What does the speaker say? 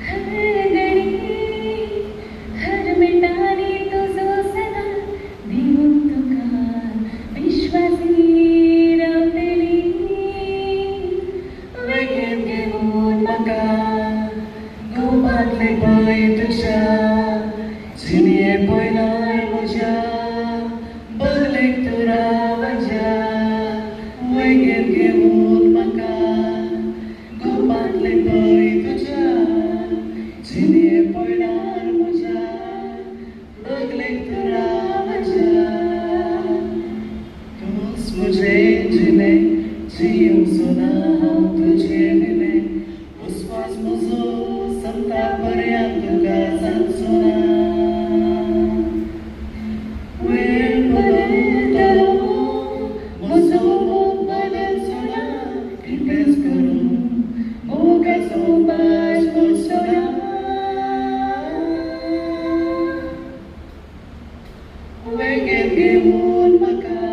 हर घडी हर मिनिटाने तुझो सदा देऊन तुका विश्वासी रावतली वेगळेच घेऊन म्हाका गोपातले पळय तुझ्या जिणे पळयणार म्हज्या बगलेक तूं रावच्या वेगळेच घेऊन म्हाका गोपातले पळय तुझ्या जिणे पळयणार म्हज्या बगलेक तूं रावच्या तूंच म्हजें जिणें जीव सोना हांव तुजें दिलें विस्वास म्हजो संता पर्यंत तुका सांगचो ना वेळ बदलतलो म्हजो मोग बदलचो ना कितेंच करूं मोगाचो बाज करचो ना वेगळेच घेऊन म्हाका